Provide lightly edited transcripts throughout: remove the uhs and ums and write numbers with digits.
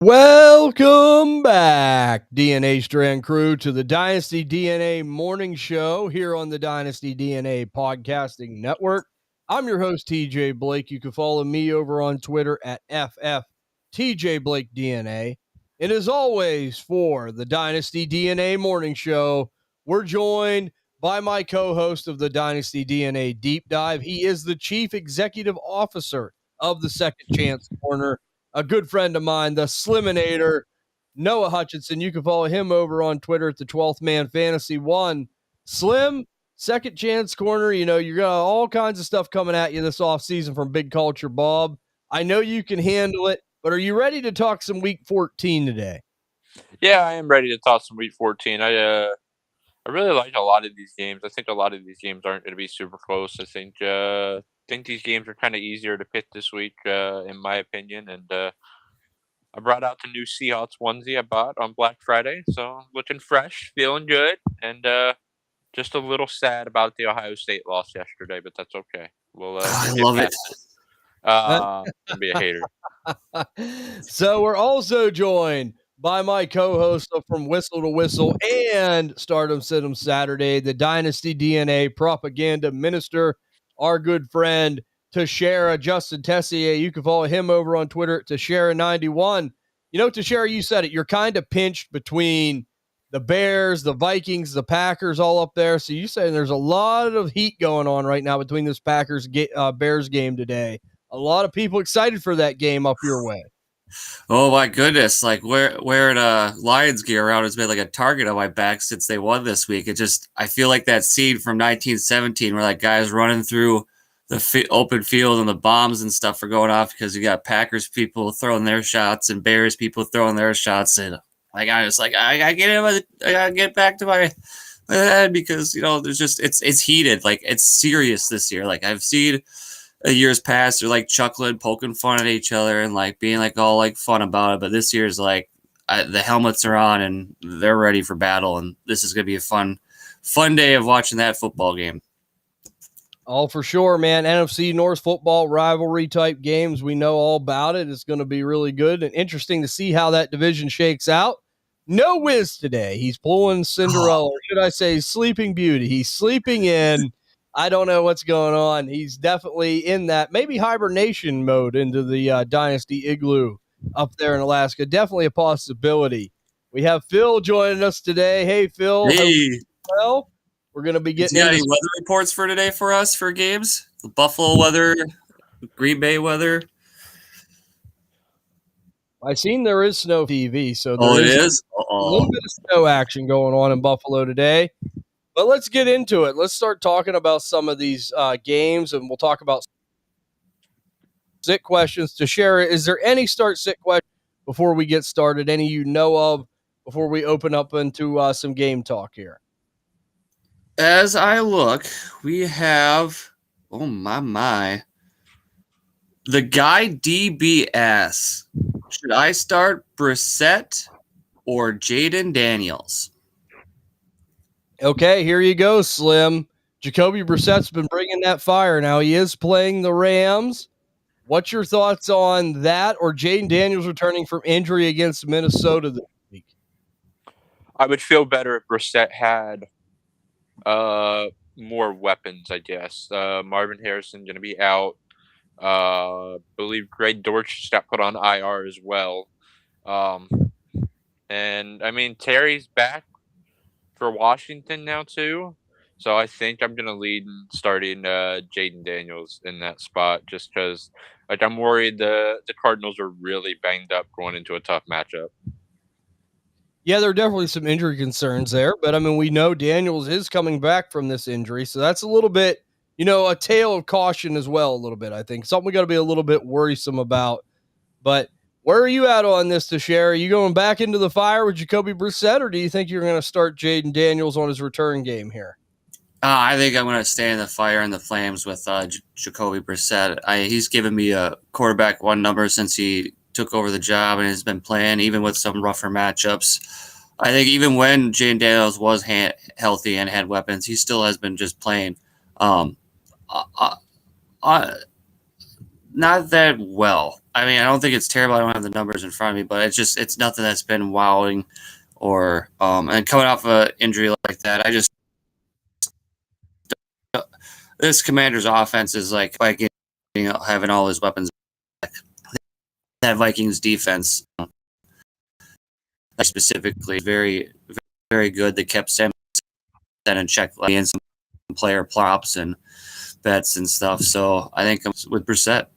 Welcome back, DNA Strand crew, to the Dynasty DNA Morning Show here on the Dynasty DNA Podcasting Network. I'm your host, TJ Blake. You can follow me over on Twitter at FFTJBlakeDNA. And as always, for the Dynasty DNA Morning Show, we're joined by my co-host of the Dynasty DNA Deep Dive. He is the Chief Executive Officer of the Second Chance Corner, a good friend of mine, the Sliminator, Noah Hutchinson. You can follow him over on Twitter at the 12th Man Fantasy One. Slim, Second Chance Corner, you got all kinds of stuff coming at you this offseason from Big Culture Bob. I know you can handle it, but are you ready to talk some Week 14 today? Yeah, I am ready to talk some Week 14. I really like a lot of these games. I think a lot of these games aren't going to be super close. I think these games are kind of easier to pick this week, in my opinion. And I brought out the new Seahawks onesie I bought on Black Friday, so looking fresh, feeling good, and just a little sad about the Ohio State loss yesterday, but that's okay. We'll I get love it. past it. Be a hater. So we're also joined by my co-host from Whistle to Whistle and Stardom Sid'em Saturday, the Dynasty DNA propaganda minister, our good friend Teixeira Justin Tessier. You can follow him over on Twitter at Teixeira91. Teixeira, you said it. You're kind of pinched between the Bears, the Vikings, the Packers, all up there. So you say there's a lot of heat going on right now between this Bears game today. A lot of people excited for that game up your way. Oh my goodness! Like wearing Lions gear around has been like a target on my back since they won this week. I feel like that scene from 1917 where like guys running through the open field and the bombs and stuff are going off because you got Packers people throwing their shots and Bears people throwing their shots, and like I gotta get back to my head because there's just it's heated. Like it's serious this year. Like I've seen years past, they're like chuckling, poking fun at each other, and like being like all like fun about it. But this year's like the helmets are on and they're ready for battle, and this is gonna be a fun day of watching that football game. Oh, for sure, man. NFC North football rivalry type games, we know all about it. It's going to be really good and interesting to see how that division shakes out. No Wiz today. He's pulling Cinderella, or should I say Sleeping Beauty. He's sleeping in. I don't know what's going on. He's definitely in that maybe hibernation mode into the Dynasty Igloo up there in Alaska. Definitely a possibility. We have Phil joining us today. Hey, Phil. Hey. Well, we're going to be getting any weather reports for today for us for games? The Buffalo weather, Green Bay weather. I seen there is snow TV, so it is a little bit of snow action going on in Buffalo today. But let's get into it. Let's start talking about some of these games, and we'll talk about sit questions. To share it, is there any start-sit question before we get started? Any you know of before we open up into some game talk here? As I look, we have, oh my, the guy DBS. Should I start Brissett or Jaden Daniels? Okay, here you go, Slim. Jacoby Brissett's been bringing that fire now. He is playing the Rams. What's your thoughts on that, or Jaden Daniels returning from injury against Minnesota this week? I would feel better if Brissett had more weapons, I guess. Marvin Harrison going to be out. Believe Greg Dortch got put on IR as well. And I mean, Terry's back for Washington now too. So I think I'm going to lead in starting Jaden Daniels in that spot just because like I'm worried the Cardinals are really banged up going into a tough matchup. Yeah, there are definitely some injury concerns there, but I mean, we know Daniels is coming back from this injury, so that's a little bit, a tale of caution as well, a little bit, I think. Something we got to be a little bit worrisome about. But where are you at on this, Teixeira? Are you going back into the fire with Jacoby Brissett, or do you think you're going to start Jaden Daniels on his return game here? I think I'm going to stay in the fire and the flames with Jacoby Brissett. He's given me a quarterback one number since he took over the job and has been playing, even with some rougher matchups. I think even when Jaden Daniels was healthy and had weapons, he still has been just playing. not that well. I mean, I don't think it's terrible. I don't have the numbers in front of me, but it's nothing that's been wowing or and coming off an injury like that, I just this Commander's offense is like Viking, having all his weapons back. That Vikings defense specifically very, very good. They kept Sam in check and some player props and bets and stuff. So I think I'm with Brissett.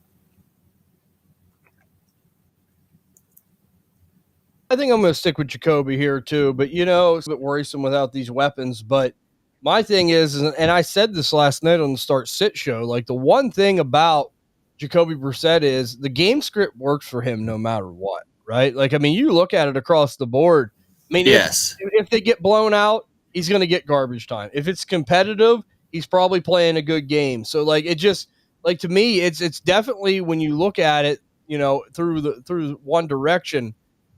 I think I'm going to stick with Jacoby here too, but it's a bit worrisome without these weapons. But my thing is, and I said this last night on the Start Sit show, like the one thing about Jacoby Brissett is the game script works for him no matter what, right? Like, I mean, you look at it across the board. I mean, Yes. if they get blown out, he's going to get garbage time. If it's competitive, he's probably playing a good game. So, like, it just like to me, it's definitely when you look at it, through one direction,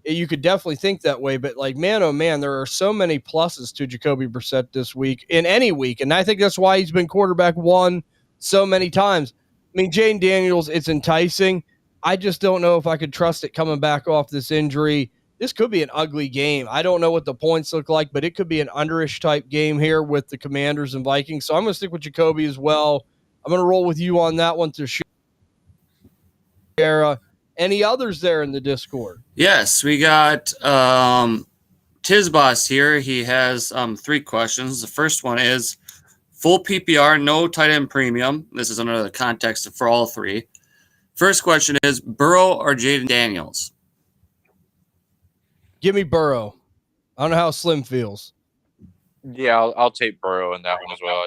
you could definitely think that way. But like, man, oh man, there are so many pluses to Jacoby Brissett this week in any week, and I think that's why he's been quarterback one so many times. I mean, Jane Daniels, it's enticing. I just don't know if I could trust it coming back off this injury. This could be an ugly game. I don't know what the points look like, but it could be an underish type game here with the Commanders and Vikings. So I'm going to stick with Jacoby as well. I'm going to roll with you on that one to share. Any others there in the Discord? Yes, we got Tizboss here. He has 3 questions. The first one is full PPR, no tight end premium. This is under the context for all 3. First question is Burrow or Jaden Daniels? Give me Burrow. I don't know how Slim feels. Yeah, I'll take Burrow in that one as well.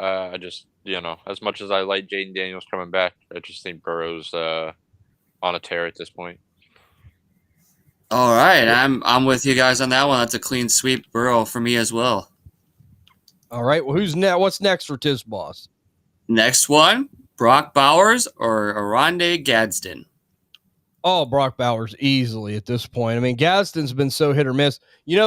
I just as much as I like Jaden Daniels coming back, I just think Burrow's on a tear at this point. All right, I'm with you guys on that one. That's a clean sweep, Burrow, for me as well. All right, well, who's next? What's next for Tiz Boss? Next one, Brock Bowers or Aronde Gadsden? Oh, Brock Bowers easily at this point. I mean, Gadsden's been so hit or miss.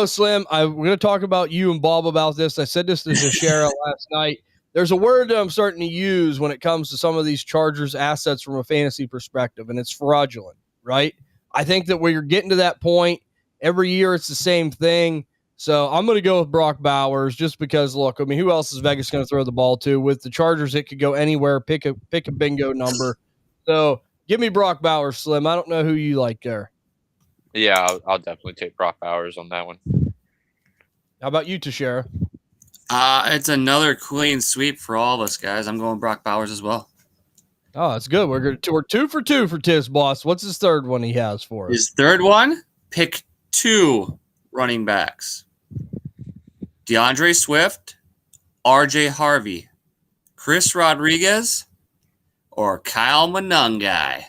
Slim, we're going to talk about you and Bob about this. I said this to Shara last night. There's a word that I'm starting to use when it comes to some of these Chargers assets from a fantasy perspective, and it's fraudulent, right? I think that we're getting to that point. Every year it's the same thing. So I'm going to go with Brock Bowers just because, look, I mean, who else is Vegas going to throw the ball to? With the Chargers, it could go anywhere. Pick a bingo number. So give me Brock Bowers, Slim. I don't know who you like there. Yeah, I'll definitely take Brock Bowers on that one. How about you, Teixeira? It's another clean sweep for all of us, guys. I'm going Brock Bowers as well. Oh, that's good. We're 2 for 2 for Tiz Boss. What's his third one he has for us? His third one, pick 2 running backs. DeAndre Swift, RJ Harvey, Chris Rodriguez, or Kyle Monangai?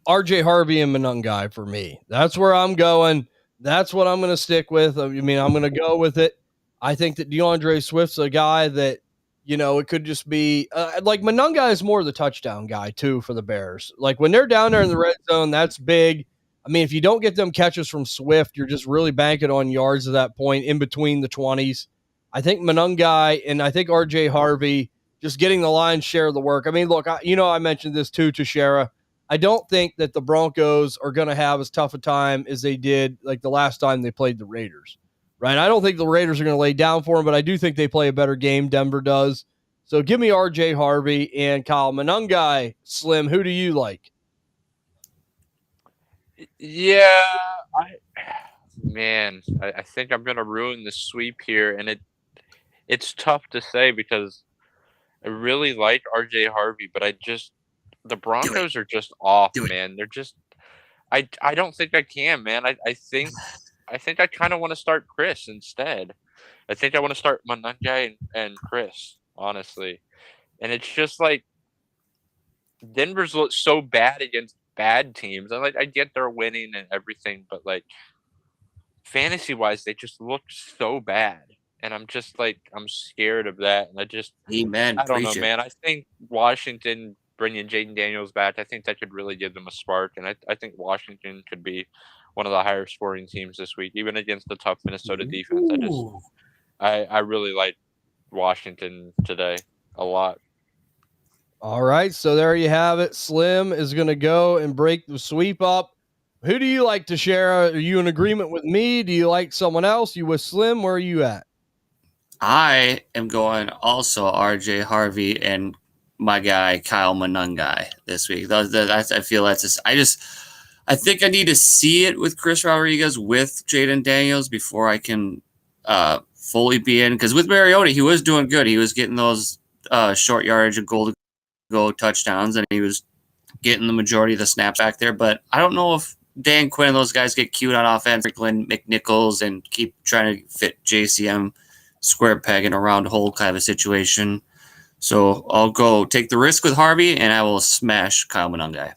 RJ Harvey and Monangai for me. That's where I'm going. That's what I'm going to stick with. I mean, I'm going to go with it. I think that DeAndre Swift's a guy that, it could just be like Monangai is more the touchdown guy too for the Bears. Like when they're down there in the red zone, that's big. I mean, if you don't get them catches from Swift, you're just really banking on yards at that point in between the 20s. I think Monangai and I think RJ Harvey just getting the lion's share of the work. I mean, look, I mentioned this too to Shara. I don't think that the Broncos are going to have as tough a time as they did like the last time they played the Raiders, right? I don't think the Raiders are going to lay down for them, but I do think they play a better game. Denver does. So give me RJ Harvey and Kyle Monangai. Slim, who do you like? Yeah, I think I'm gonna ruin the sweep here, and it's tough to say because I really like RJ Harvey, but the Broncos are just off, man. They're just I don't think I can, man. I think I kind of want to start Chris instead. I think I want to start Monangai and Chris, honestly. And it's just like Denver's looked so bad against bad teams. I get they're winning and everything, but like fantasy wise, they just look so bad. And I'm just like, I'm scared of that. And I don't know, man. I think Washington bringing Jaden Daniels back, I think that could really give them a spark. And I think Washington could be one of the higher scoring teams this week, even against the tough Minnesota defense. I really like Washington today a lot. All right, so there you have it. Slim is going to go and break the sweep up. Who do you like to share? Are you in agreement with me? Do you like someone else? You with Slim? Where are you at? I am going also RJ Harvey and my guy Kyle Monungai this week. I feel I think I need to see it with Chris Rodriguez with Jaden Daniels before I can fully be in. Because with Mariota, he was doing good. He was getting those short yardage and goal to go touchdowns, and he was getting the majority of the snaps back there. But I don't know if Dan Quinn and those guys get cute on offense, Franklin McNichols, and keep trying to fit JCM square peg in a round hole kind of a situation. So I'll go take the risk with Harvey, and I will smash Kyle Monungai.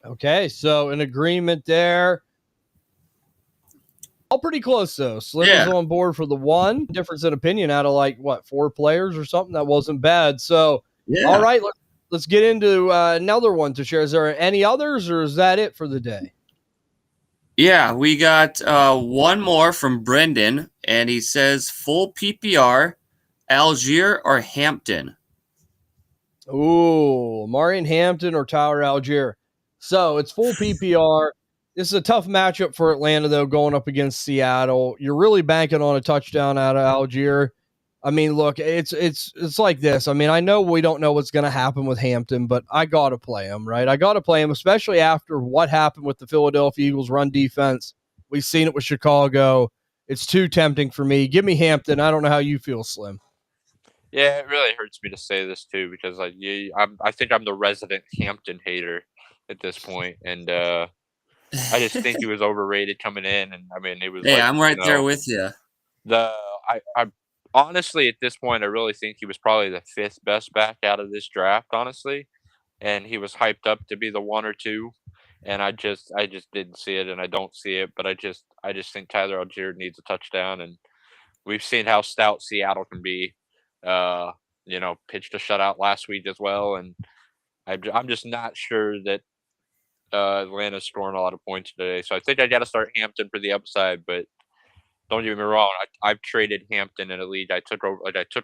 Okay, so an agreement there. All pretty close, though. Slim is on board for the one. Difference in opinion out of like, what, 4 players or something? That wasn't bad. So, all right, let's get into another one to share. Is there any others, or is that it for the day? Yeah, we got one more from Brendan, and he says full PPR, Algier or Hampton. Ooh, Marion Hampton or Tyler Algier. So it's full PPR. This is a tough matchup for Atlanta, though, going up against Seattle. You're really banking on a touchdown out of Algier. I mean, look, it's like this. I mean, I know we don't know what's going to happen with Hampton, but I got to play him, right? I got to play him, especially after what happened with the Philadelphia Eagles run defense. We've seen it with Chicago. It's too tempting for me. Give me Hampton. I don't know how you feel, Slim. Yeah, it really hurts me to say this too because I think I'm the resident Hampton hater at this point, and I just think he was overrated coming in, and I mean it was. Hey, I'm right there with you. I honestly at this point I really think he was probably the 5th best back out of this draft, honestly, and he was hyped up to be the 1 or 2, and I just didn't see it, and I don't see it, but I just think Tyler Algier needs a touchdown, and we've seen how stout Seattle can be. Pitched a shutout last week as well, and I'm just not sure that Atlanta's scoring a lot of points today. So I think I got to start Hampton for the upside, but don't get me wrong. I've traded Hampton in a league. I took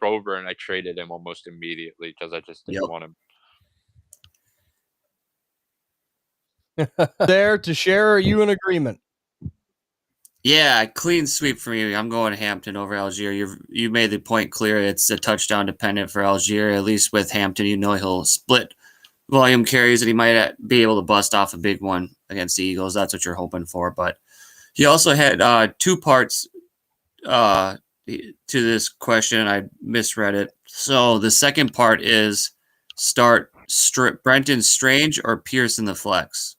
over and I traded him almost immediately because I just didn't want him. There to share, are you in agreement? Yeah, clean sweep for me. I'm going Hampton over Algier. You made the point clear. It's a touchdown dependent for Algier. At least with Hampton, he'll split volume carries and he might be able to bust off a big one against the Eagles. That's what you're hoping for. But he also had 2 parts to this question. I misread it. So the second part is start Brenton Strange or Pierce in the flex.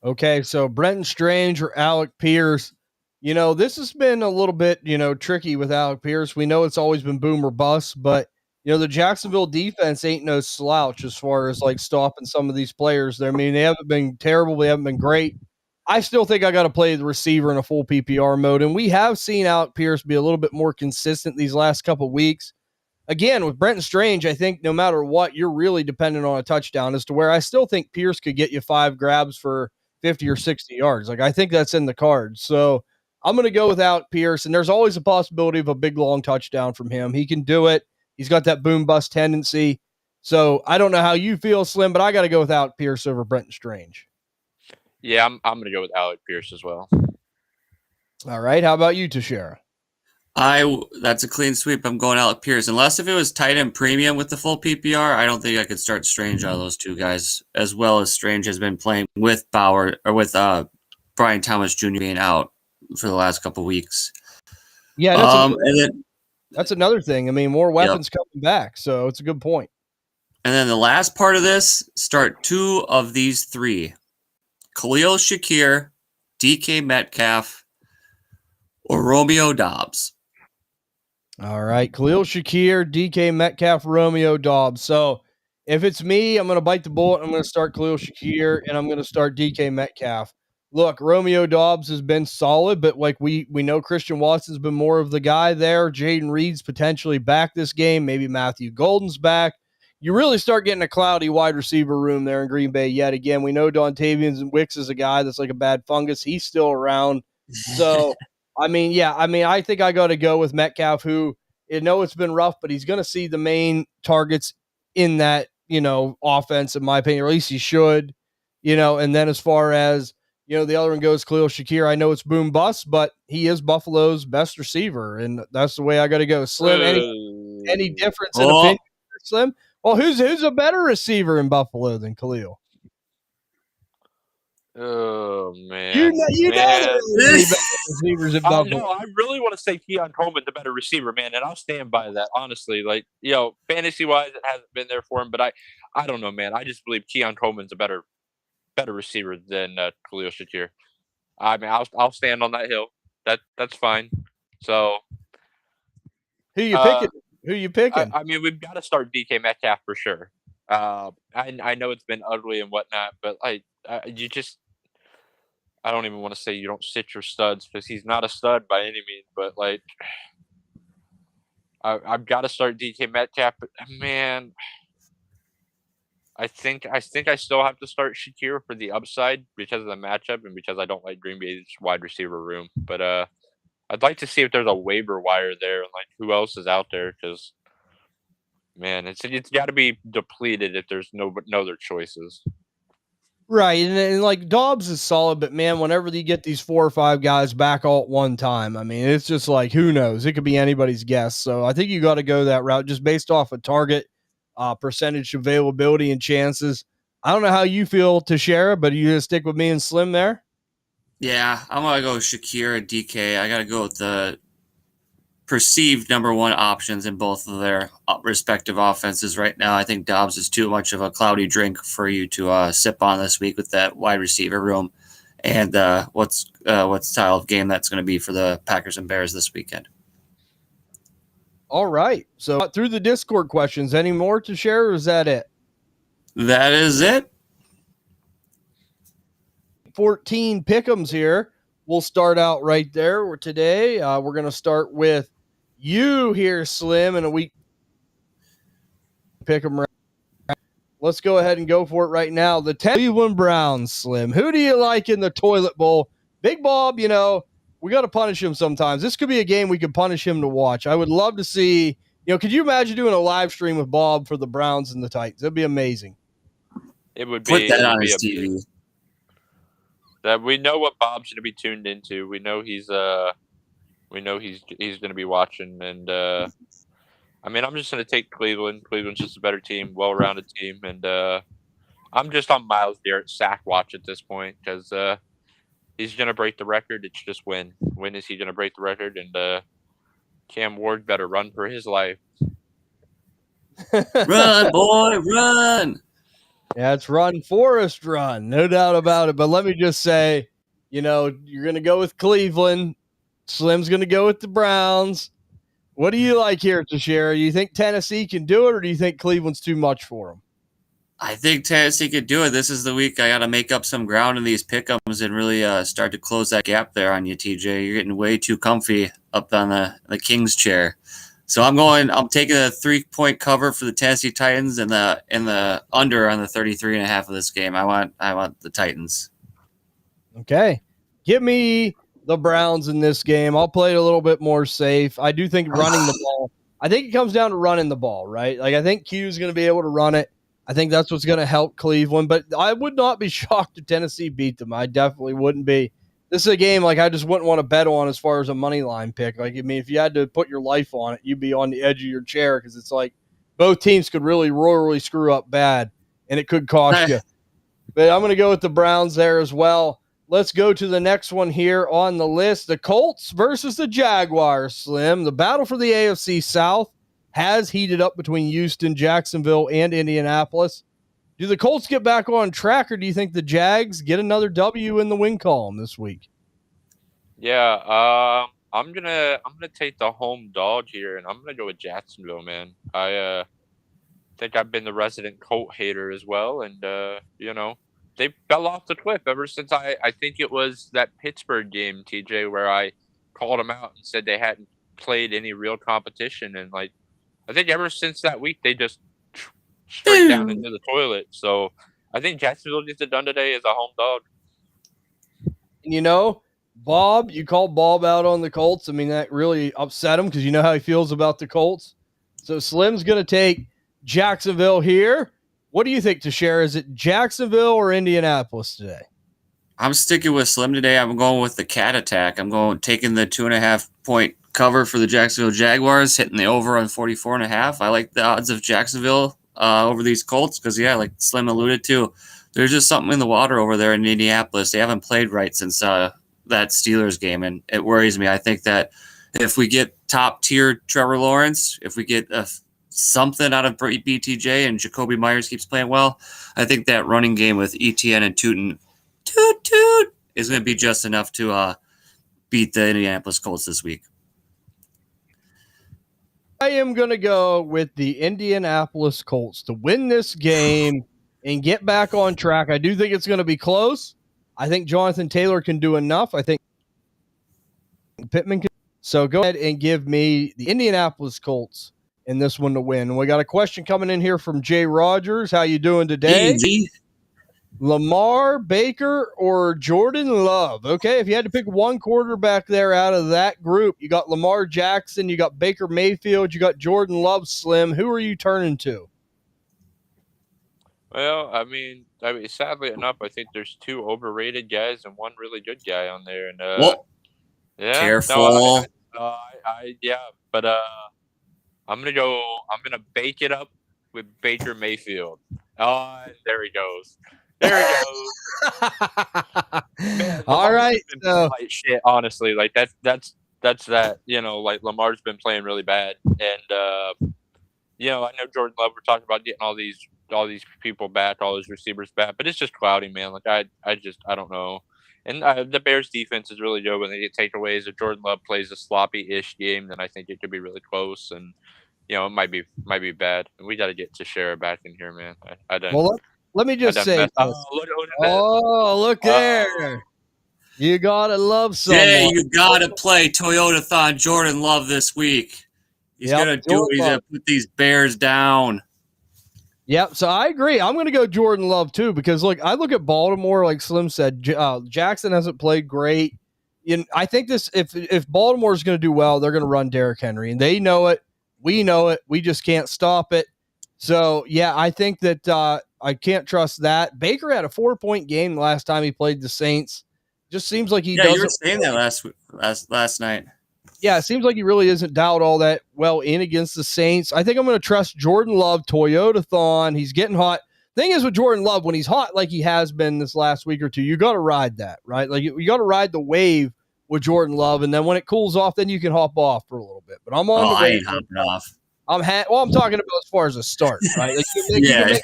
Okay, so Brenton Strange or Alec Pierce. This has been a little bit, tricky with Alec Pierce. We know it's always been boom or bust, but, the Jacksonville defense ain't no slouch as far as, like, stopping some of these players there. I mean, they haven't been terrible. They haven't been great. I still think I got to play the receiver in a full PPR mode, and we have seen Alec Pierce be a little bit more consistent these last couple of weeks. Again, with Brenton Strange, I think no matter what, you're really dependent on a touchdown as to where I still think Pierce could get you 5 grabs for 50 or 60 yards. Like, I think that's in the cards. So I'm going to go without Pierce, and there's always a possibility of a big, long touchdown from him. He can do it. He's got that boom-bust tendency. So I don't know how you feel, Slim, but I got to go without Pierce over Brenton Strange. Yeah, I'm going to go with Alec Pierce as well. All right. How about you, Teixeira? That's a clean sweep. I'm going Alec Pierce. Unless if it was tight end premium with the full PPR, I don't think I could start Strange out of those 2 guys, as well as Strange has been playing with Bauer or with Brian Thomas Jr. being out for the last couple weeks. Yeah, that's another thing. I mean, more weapons coming back, so it's a good point. And then the last part of this, start 2 of these 3. Khalil Shakir, DK Metcalf, or Romeo Doubs. All right, Khalil Shakir, DK Metcalf, Romeo Doubs. So if it's me, I'm going to bite the bullet. I'm going to start Khalil Shakir, and I'm going to start DK Metcalf. Look, Romeo Doubs has been solid, but like we know Christian Watson's been more of the guy there. Jaden Reed's potentially back this game. Maybe Matthew Golden's back. You really start getting a cloudy wide receiver room there in Green Bay yet again. We know Dontavian Wicks is a guy that's like a bad fungus. He's still around. So I think I got to go with Metcalf, who, it's been rough, but he's going to see the main targets in that, offense, in my opinion, or at least he should, and then as far as, the other one goes, Khalil Shakir, I know it's boom bust, but he is Buffalo's best receiver, and that's the way I got to go. Slim, any difference in opinion, Slim? Well, who's a better receiver in Buffalo than Khalil? Oh man, you know there are better receivers in Buffalo. No, I really want to say Keon Coleman's a better receiver, man, and I'll stand by that. Honestly, like fantasy wise, it hasn't been there for him, but I don't know, man. I just believe Keon Coleman's a better receiver than Khalil Shakir. I mean, I'll stand on that hill. That's fine. So, who you picking? Who you picking? I mean, we've got to start DK Metcalf for sure. I know it's been ugly and whatnot, but you just, I don't even want to say you don't sit your studs because he's not a stud by any means, but I've got to start DK Metcalf. But man, I think I still have to start Shakir for the upside because of the matchup and because I don't like Green Bay's wide receiver room. But I'd like to see if there's a waiver wire there and who else is out there because man, it's got to be depleted if there's no other choices. Right, and Dobbs is solid, but man, whenever you get these 4 or 5 guys back all at one time, I mean, it's just who knows? It could be anybody's guess. So I think you got to go that route just based off of target percentage availability and chances. I don't know how you feel, Teixeira, but you just stick with me and Slim there? Yeah, I'm going to go Shakir and DK. I got to go with the perceived number one options in both of their respective offenses right now. I think Dobbs is too much of a cloudy drink for you to sip on this week with that wide receiver room and what style of game that's going to be for the Packers and Bears this weekend. All right. So through the Discord questions, any more to share, or is that it? That is it. 14 pick'ems here. We'll start out right there. Today, we're going to start with you here, Slim, in a week. Pick 'em right. Let's go ahead and go for it right now. The Cleveland Browns, Slim. Who do you like in the toilet bowl? Big Bob, we got to punish him sometimes. This could be a game we could punish him to watch. I would love to see, could you imagine doing a live stream with Bob for the Browns and the Titans? That'd be amazing. It would be. Put that on his TV. That we know what Bob's going to be tuned into. We know he's going to be watching, and I mean, I'm just going to take Cleveland. Cleveland's just a better team, well-rounded team, and I'm just on Myles Garrett sack watch at this point because he's going to break the record. It's just when is he going to break the record? And Cam Ward better run for his life. Run, boy, run! Yeah, it's run, Forrest, run. No doubt about it. But let me just say, you're going to go with Cleveland. Slim's going to go with the Browns. What do you like here, Teixeira? You think Tennessee can do it, or do you think Cleveland's too much for them? I think Tennessee could do it. This is the week I got to make up some ground in these pick'ems and really start to close that gap there on you, TJ. You're getting way too comfy up on the King's chair. So I'm taking a 3-point cover for the Tennessee Titans and the under on the 33.5 of this game. I want the Titans. Okay. Give me the Browns in this game. I'll play it a little bit more safe. I do think running the ball. I think it comes down to running the ball, right? I think Q is going to be able to run it. I think that's what's going to help Cleveland, but I would not be shocked if Tennessee beat them. I definitely wouldn't be. This is a game I just wouldn't want to bet on as far as a money line pick. If you had to put your life on it, you'd be on the edge of your chair because it's both teams could really royally screw up bad, and it could cost you. But I'm going to go with the Browns there as well. Let's go to the next one here on the list. The Colts versus the Jaguars, Slim. The battle for the AFC South has heated up between Houston, Jacksonville, and Indianapolis. Do the Colts get back on track, or do you think the Jags get another W in the win column this week? Yeah, I'm gonna take the home dog here, and I'm gonna go with Jacksonville, man. I think I've been the resident Colt hater as well, and they fell off the cliff ever since I think it was that Pittsburgh game, TJ, where I called them out and said they hadn't played any real competition, and I think ever since that week they just straight down into the toilet. So I think Jacksonville gets it done today as a home dog. Bob, you called Bob out on the Colts. I mean, that really upset him because you know how he feels about the Colts. So Slim's going to take Jacksonville here. What do you think, Teixeira? Is it Jacksonville or Indianapolis today? I'm sticking with Slim today. I'm going with the cat attack. I'm taking the 2.5 point cover for the Jacksonville Jaguars, hitting the over on 44.5. I like the odds of Jacksonville over these Colts because, yeah, like Slim alluded to, there's just something in the water over there in Indianapolis. They haven't played right since that Steelers game, and it worries me. I think that if we get top tier Trevor Lawrence, if we get something out of BTJ and Jacoby Myers keeps playing well, I think that running game with ETN and Tootin toot is going to be just enough to beat the Indianapolis Colts this week. I am going to go with the Indianapolis Colts to win this game and get back on track. I do think it's going to be close. I think Jonathan Taylor can do enough. I think Pittman can. So go ahead and give me the Indianapolis Colts in this one to win. We got a question coming in here from Jay Rogers. How you doing today? Easy. Lamar, Baker, or Jordan Love? Okay, if you had to pick one quarterback there out of that group, you got Lamar Jackson, you got Baker Mayfield, you got Jordan Love, Slim. Who are you turning to? Well, I mean, sadly enough, I think there's two overrated guys and one really good guy on there. And yeah, careful. No, but I'm gonna bake it up with Baker Mayfield. Oh, there he goes. There he goes. Man, all right. So, like shit, honestly, like that's that. Like Lamar's been playing really bad, and I know Jordan Love. We're talking about getting all these people back, all those receivers back, but it's just cloudy, man. Like I don't know. And the Bears defense is really good when they get takeaways. If Jordan Love plays a sloppy-ish game, then I think it could be really close, and it might be bad. And we got to get Teixeira back in here, man. I don't. Well, let me just say. Look there. You gotta love someone. Yeah, you gotta play Toyotathon Jordan Love this week. He's gonna do it. He's gonna put these Bears down. Yep, so I agree. I'm going to go Jordan Love too because look, I look at Baltimore like Slim said. Jackson hasn't played great. I think if Baltimore is going to do well, they're going to run Derrick Henry, and they know it. We know it. We just can't stop it. So yeah, I think that I can't trust that. Baker had a 4-point game last time he played the Saints. Just seems like he doesn't. Yeah, you were saying that last night. Yeah, it seems like he really isn't dialed all that well in against the Saints. I think I'm going to trust Jordan Love, Toyotathon. He's getting hot. Thing is with Jordan Love, when he's hot like he has been this last week or two, you got to ride that, right? Like you got to ride the wave with Jordan Love, and then when it cools off, then you can hop off for a little bit. But I'm on the wave. I ain't hopping off. I'm talking about as far as a start, right? Like,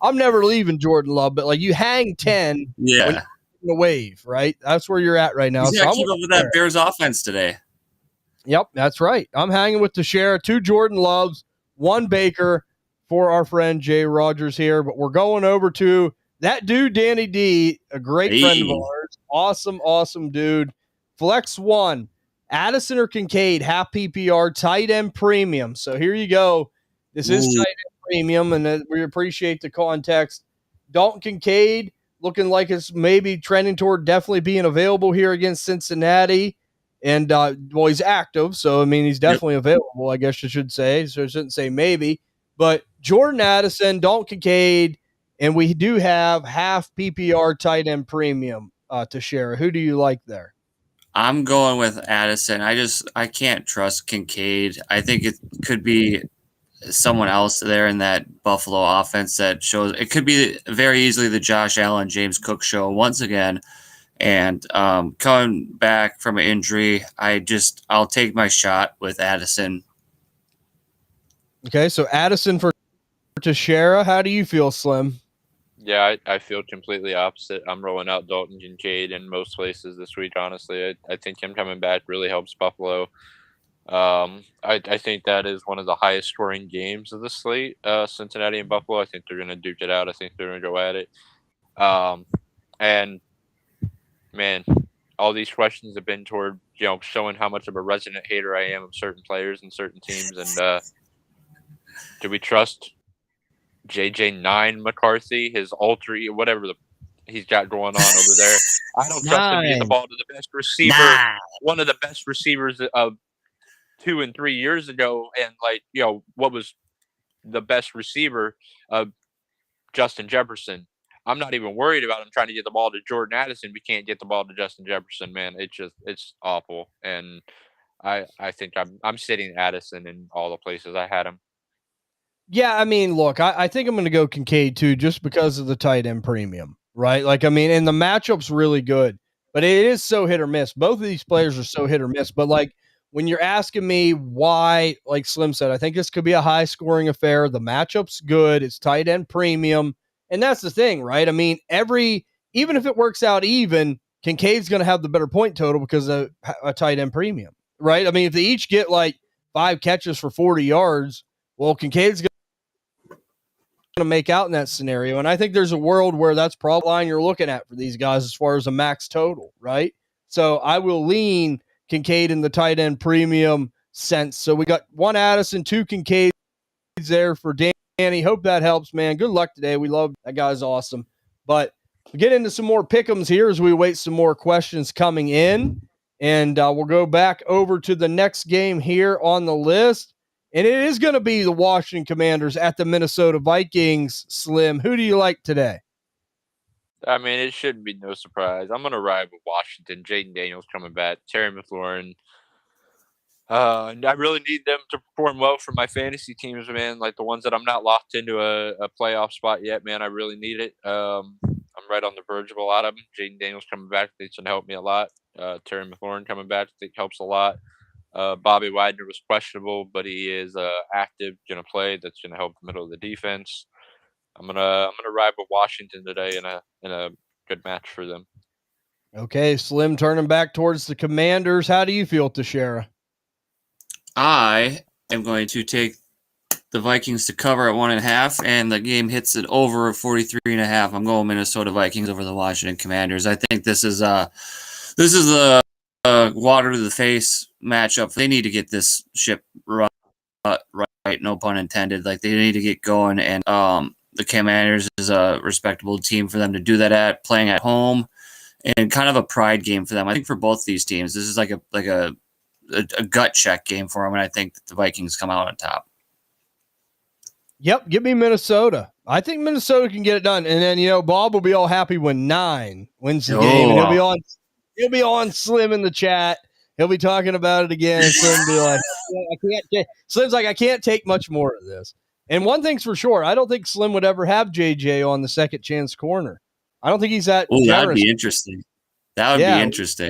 I'm never leaving Jordan Love, but like you hang 10 when you're in the wave, right? That's where you're at right now. He's got to keep up with that Bears offense today. Yep, that's right. I'm hanging with Teixeira, 2 Jordan Loves, 1 Baker for our friend Jay Rogers here. But we're going over to that dude, Danny D, a great friend of ours. Awesome dude. Flex 1, Addison or Kincaid, half PPR, tight end premium. So here you go. This is tight end premium, and we appreciate the context. Dalton Kincaid looking like it's maybe trending toward definitely being available here against Cincinnati. And, he's active, so, I mean, he's definitely available, I guess you should say. So I shouldn't say maybe. But Jordan Addison, Dalton Kincaid, and we do have half PPR tight end premium to share. Who do you like there? I'm going with Addison. I can't trust Kincaid. I think it could be someone else there in that Buffalo offense that shows – it could be very easily the Josh Allen, James Cook show once again. And coming back from an injury, I'll take my shot with Addison. Okay, so Addison for Teixeira. How do you feel, Slim? Yeah, I feel completely opposite. I'm rolling out Dalton Kincaid in most places this week, honestly. I think him coming back really helps Buffalo. I think that is one of the highest scoring games of the slate, Cincinnati and Buffalo. I think they're going to duke it out. I think they're going to go at it. And man, all these questions have been toward, showing how much of a resident hater I am of certain players and certain teams. And do we trust JJ9 McCarthy, his alter, whatever he's got going on over there? I don't trust him to get the ball to the best receiver, one of the best receivers of 2 and 3 years ago. And what was the best receiver, Justin Jefferson. I'm not even worried about him trying to get the ball to Jordan Addison. We can't get the ball to Justin Jefferson, man. It's awful. And I think I'm sitting Addison in all the places I had him. Yeah, I mean, look, I think I'm going to go Kincaid too, just because of the tight end premium, right? Like, I mean, and the matchup's really good, but it is so hit or miss. Both of these players are so hit or miss. But like, when you're asking me why, like Slim said, I think this could be a high scoring affair. The matchup's good. It's tight end premium. And that's the thing, right? I mean, even if it works out even, Kincaid's going to have the better point total because of a tight end premium, right? I mean, if they each get like 5 catches for 40 yards, well, Kincaid's going to make out in that scenario. And I think there's a world where that's probably the line you're looking at for these guys as far as a max total, right? So I will lean Kincaid in the tight end premium sense. So we got 1 Addison, 2 Kincaids there for Danny. Hope that helps, man. Good luck today. We love that guy's awesome. But we get into some more pick'ems here as we wait some more questions coming in. And we'll go back over to the next game here on the list. And it is going to be the Washington Commanders at the Minnesota Vikings. Slim, who do you like today? I mean, it shouldn't be no surprise. I'm going to ride with Washington. Jaden Daniels coming back. Terry McLaurin. And I really need them to perform well for my fantasy teams, man. Like the ones that I'm not locked into a playoff spot yet, man. I really need it. I'm right on the verge of a lot of them. Jaden Daniels coming back. It's going to help me a lot. Terry McLaurin coming back. I think helps a lot. Bobby Wagner was questionable, but he is active, going to play. That's going to help the middle of the defense. I'm gonna ride with Washington today in a good match for them. Okay, Slim turning back towards the Commanders. How do you feel, Teixeira? I am going to take the Vikings to cover at 1.5, and the game hits it over 43.5. I'm going Minnesota Vikings over the Washington Commanders. I think this is a water to the face matchup. They need to get this ship right, no pun intended. Like they need to get going, and the Commanders is a respectable team for them to do that at, playing at home, and kind of a pride game for them. I think for both these teams, this is like a gut check game for them, and I think that the Vikings come out on top. Yep, give me Minnesota. I think Minnesota can get it done, and then Bob will be all happy when 9 wins the game, and he'll be on Slim in the chat. He'll be talking about it again, and Slim will be like, Slim's like, I can't take much more of this. And one thing's for sure, I don't think Slim would ever have JJ on the second chance corner. I don't think he's that generous. That'd be interesting. That would be interesting.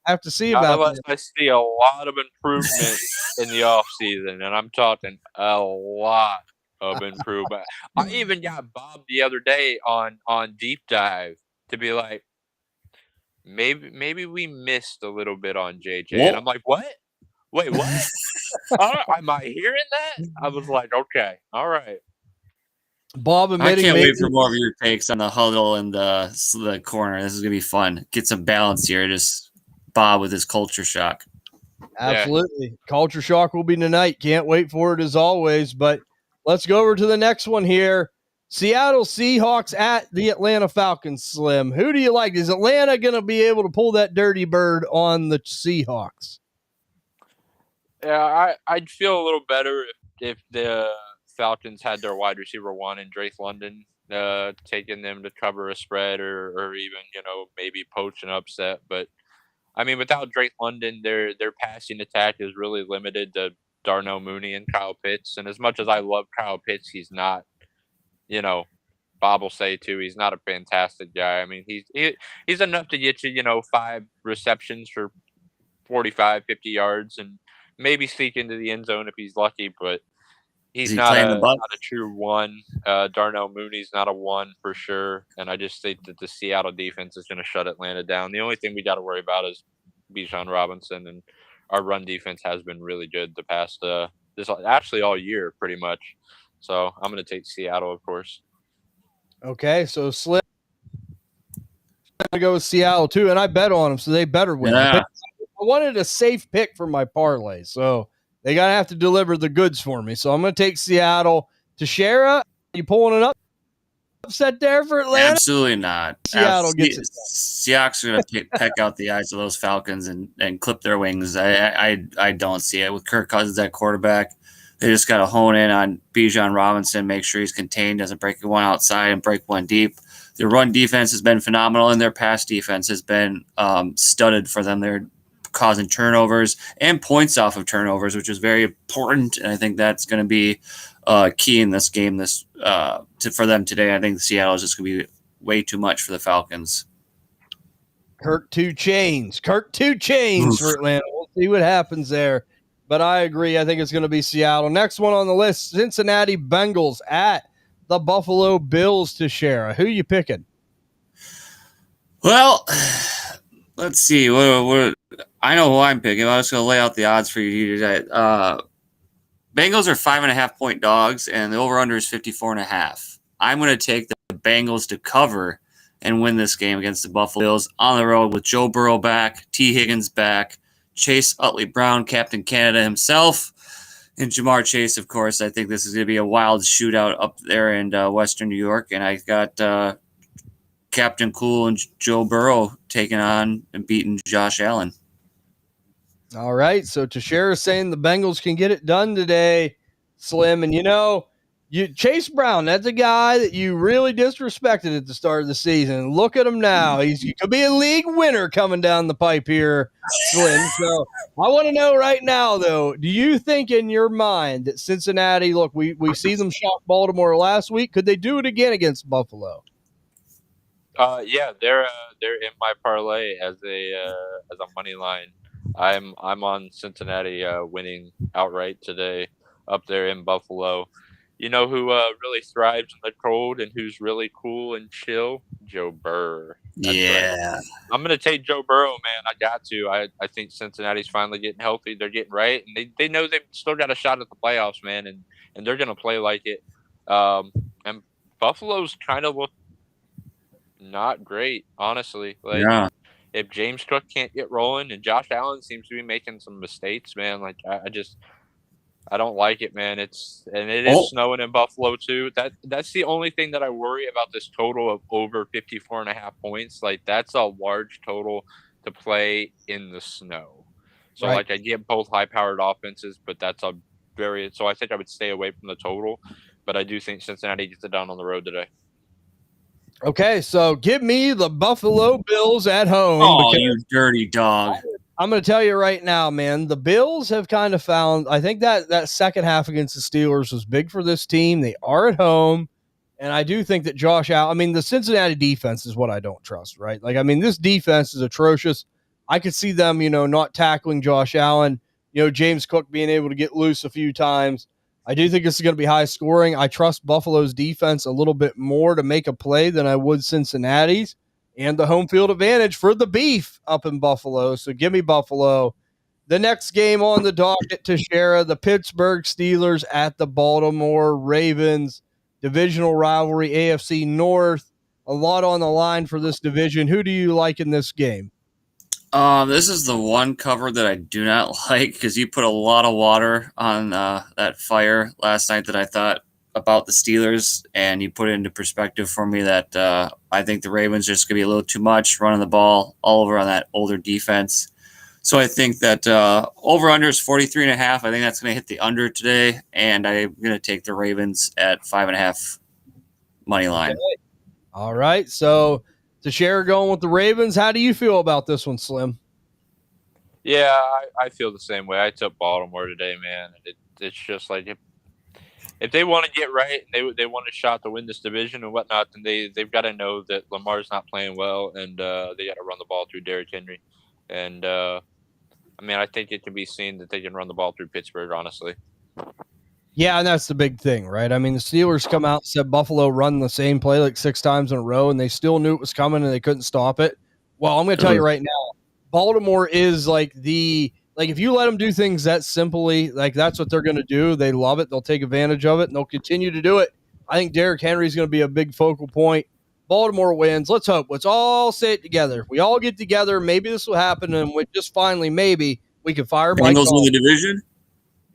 I have to see about that. I see a lot of improvement in the offseason, and I'm talking a lot of improvement. I even got Bob the other day on Deep Dive to be like, maybe we missed a little bit on JJ. What? And I'm like, what? Wait, what? Am I hearing that? I was like, okay, all right. Bob admitting, I can't wait for more of your takes on the huddle and the corner. This is gonna be fun. Get some balance here. Just Bob with his culture shock. Absolutely. Yeah. Culture shock will be tonight. Can't wait for it as always. But let's go over to the next one here. Seattle Seahawks at the Atlanta Falcons. Slim, who do you like? Is Atlanta going to be able to pull that dirty bird on the Seahawks? Yeah, I'd feel a little better if the Falcons had their wide receiver 1 and Drake London taking them to cover a spread or even, maybe poach an upset. But, I mean, without Drake London, their passing attack is really limited to Darnell Mooney and Kyle Pitts. And as much as I love Kyle Pitts, he's not, Bob will say too, he's not a fantastic guy. I mean, he's enough to get you, 5 receptions for 45, 50 yards and maybe sneak into the end zone if he's lucky, but he's not a true 1. Darnell Mooney's not a 1 for sure. And I just think that the Seattle defense is going to shut Atlanta down. The only thing we got to worry about is Bijan Robinson, and our run defense has been really good the past actually all year pretty much. So I'm going to take Seattle, of course. Okay, so Slim going to go with Seattle too, and I bet on them, so they better win. Yeah. I wanted a safe pick for my parlay, so they got to have to deliver the goods for me. So I'm going to take Seattle. Teixeira, you pulling it upset there for Atlanta? Absolutely not. Seattle gets it. Seahawks are going to peck out the eyes of those Falcons and clip their wings. I don't see it with Kirk Cousins at quarterback. They just got to hone in on Bijan Robinson, make sure he's contained, doesn't break one outside and break one deep. Their run defense has been phenomenal, and their pass defense has been studded for them. They're causing turnovers and points off of turnovers, which is very important. And I think that's going to be key in this game for them today. I think Seattle is just going to be way too much for the Falcons. Kirk two chains for Atlanta. We'll see what happens there. But I agree. I think it's going to be Seattle. Next one on the list, Cincinnati Bengals at the Buffalo Bills to share. Who you picking? Well, let's see. I know who I'm picking. I'm just going to lay out the odds for you today. Bengals are 5.5-point dogs, and the over-under is 54.5. I'm going to take the Bengals to cover and win this game against the Buffalo Bills on the road with Joe Burrow back, T. Higgins back, Chase Utley-Brown, Captain Canada himself, and Jamar Chase, of course. I think this is going to be a wild shootout up there in Western New York, and I got Captain Cool and Joe Burrow taking on and beating Josh Allen. All right, so Teixeira saying the Bengals can get it done today, Slim. And Chase Brown, that's a guy that you really disrespected at the start of the season. Look at him now. He could be a league winner coming down the pipe here, Slim. So I want to know right now, though, do you think in your mind that Cincinnati, look, we see them shock Baltimore last week. Could they do it again against Buffalo? Yeah, they're in my parlay as a money line. I'm on Cincinnati winning outright today up there in Buffalo. You know who really thrives in the cold and who's really cool and chill? Joe Burrow. That's yeah. Right. I'm going to take Joe Burrow, man. I got to. I think Cincinnati's finally getting healthy. They're getting right. And they know they've still got a shot at the playoffs, man. And they're going to play like it. And Buffalo's kind of look not great, honestly. If James Cook can't get rolling and Josh Allen seems to be making some mistakes, man, like I don't like it, man. It is snowing in Buffalo too. That's the only thing that I worry about this total of over 54.5 points. Like that's a large total to play in the snow. So right. Like I get both high powered offenses, but so I think I would stay away from the total. But I do think Cincinnati gets it done on the road today. Okay, so give me the Buffalo Bills at home. Oh, you dirty dog. I'm going to tell you right now, man, the Bills have kind of found, I think that second half against the Steelers was big for this team. They are at home, and I do think that Josh Allen, the Cincinnati defense is what I don't trust, right? Like, this defense is atrocious. I could see them, not tackling Josh Allen, James Cook being able to get loose a few times. I do think this is going to be high scoring. I trust Buffalo's defense a little bit more to make a play than I would Cincinnati's, and the home field advantage for the beef up in Buffalo. So give me Buffalo. The next game on the docket, Teixeira, the Pittsburgh Steelers at the Baltimore Ravens. Divisional rivalry, AFC North. A lot on the line for this division. Who do you like in this game? This is the one cover that I do not like because you put a lot of water on that fire last night that I thought about the Steelers, and you put it into perspective for me that I think the Ravens are just going to be a little too much running the ball all over on that older defense. So I think that over-under is 43.5. I think that's going to hit the under today, and I'm going to take the Ravens at 5.5 money line. Okay. All right, so Teixeira going with the Ravens. How do you feel about this one, Slim? Yeah, I feel the same way. I took Baltimore today, man. It's just like if they want to get right and they want a shot to win this division and whatnot, then they've got to know that Lamar's not playing well, and they got to run the ball through Derrick Henry. And I think it can be seen that they can run the ball through Pittsburgh, honestly. Yeah, and that's the big thing, right? The Steelers come out and said Buffalo run the same play like 6 times in a row, and they still knew it was coming and they couldn't stop it. Well, I'm going to tell you right now, Baltimore is if you let them do things that simply, that's what they're going to do. They love it. They'll take advantage of it, and they'll continue to do it. I think Derrick Henry is going to be a big focal point. Baltimore wins. Let's hope. Let's all say it together. If we all get together, maybe this will happen, and just finally, maybe we can fire Mike Bengals Tomlin. win the division?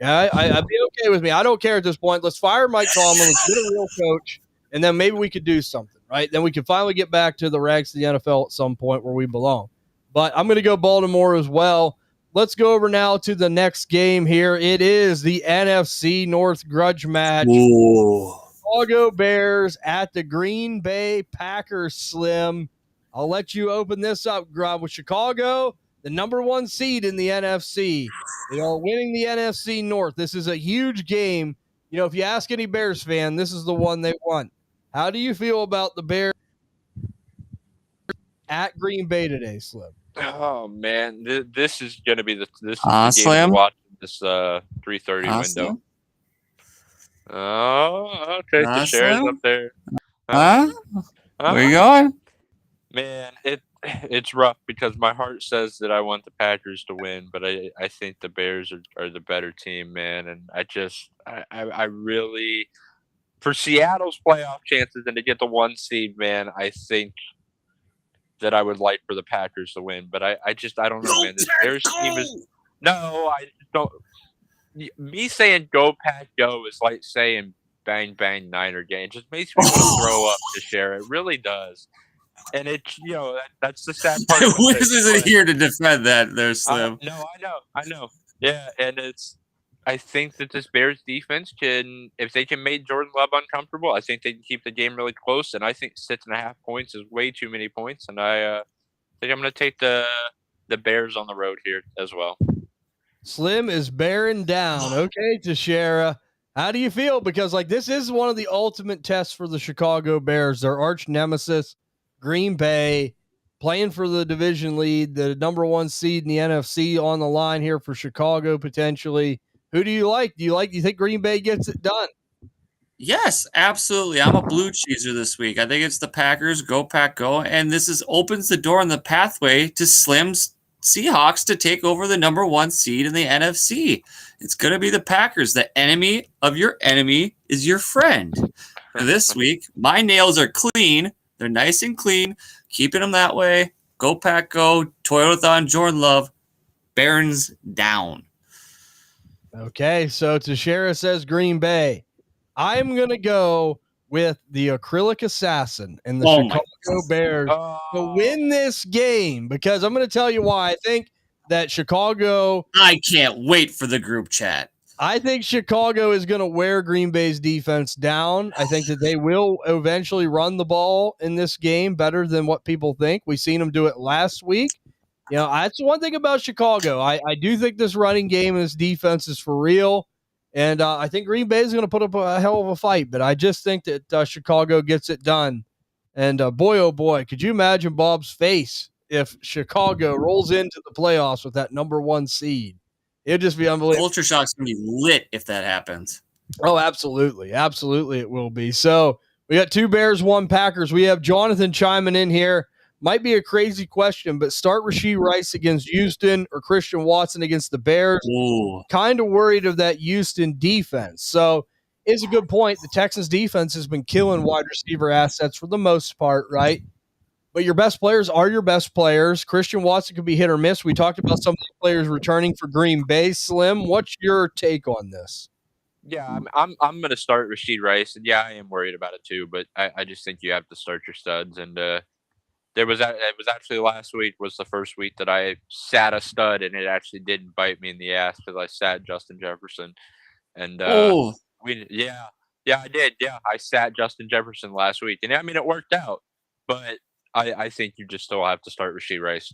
Yeah, I'd be okay with me. I don't care at this point. Let's fire Mike Tomlin. Let's get a real coach, and then maybe we could do something, right? Then we can finally get back to the ranks of the NFL at some point where we belong. But I'm going to go Baltimore as well. let's go over now to the next game here. It is the NFC North grudge match. Ooh. Chicago Bears at the Green Bay Packers, Slim. I'll let you open this up, Grub. With Chicago, the number 1 seed in the NFC. They are winning the NFC North. This is a huge game. You know, if you ask any Bears fan, this is the one they want. How do you feel about the Bears at Green Bay today, Slim? Oh man, this is gonna be the game Slim? to watch this 3:30 window. Oh, okay. The shares Slim? up there. Huh? Where you going? Man, it's rough because my heart says that I want the Packers to win, but I think the Bears are the better team, man. And I really, for Seattle's playoff chances and to get the 1 seed, man, I think that I would like for the Packers to win. But I don't know, man. This Bears team is I don't. Me saying "Go Pack Go" is like saying "Bang Bang Niner Game." It just makes me want to throw up to share. It really does. And it's that's the sad part. Wiz isn't here to defend that there, Slim. No, I know. Yeah, and I think that this Bears defense can, if they can make Jordan Love uncomfortable, I think they can keep the game really close. And I think 6.5 points is way too many points. And I think I'm going to take the Bears on the road here as well. Slim is bearing down. Okay, Teixeira. How do you feel? Because this is one of the ultimate tests for the Chicago Bears. Their arch nemesis, Green Bay, playing for the division lead, the number 1 seed in the NFC on the line here for Chicago potentially. Who do you like? Do you think Green Bay gets it done? Yes, absolutely. I'm a blue cheeser this week. I think it's the Packers. Go Pack Go. And this opens the door and the pathway to Slim's Seahawks to take over the number 1 seed in the NFC. It's going to be the Packers. The enemy of your enemy is your friend. This week, my nails are clean. They're nice and clean. Keeping them that way. Go Pack Go. Toyotathon Jordan Love. Barons down. Okay, so Teixeira says Green Bay. I'm going to go with the acrylic assassin and the Chicago Bears to win this game because I'm going to tell you why. I think that Chicago... I can't wait for the group chat. I think Chicago is going to wear Green Bay's defense down. I think that they will eventually run the ball in this game better than what people think. We've seen them do it last week. You know, that's one thing about Chicago. I do think this running game and this defense is for real. And I think Green Bay is going to put up a hell of a fight. But I just think that Chicago gets it done. And boy, oh boy, could you imagine Bob's face if Chicago rolls into the playoffs with that number 1 seed? It'd just be unbelievable. Culture Shock's going to be lit if that happens. Oh, absolutely. Absolutely it will be. So we got 2 Bears, 1 Packers. We have Jonathan chiming in here. Might be a crazy question, but start Rashee Rice against Houston or Christian Watson against the Bears. Kind of worried of that Houston defense. So it's a good point. The Texans defense has been killing wide receiver assets for the most part, right? But your best players are your best players. Christian Watson could be hit or miss. We talked about some of the players returning for Green Bay. Slim, what's your take on this? Yeah, I'm going to start Rashee Rice, and yeah, I am worried about it too. But I just think you have to start your studs, and it was actually last week was the first week that I sat a stud, and it actually didn't bite me in the ass because I sat Justin Jefferson, and I did. Yeah, I sat Justin Jefferson last week, and I mean it worked out, but I think you just still have to start Rashee Rice.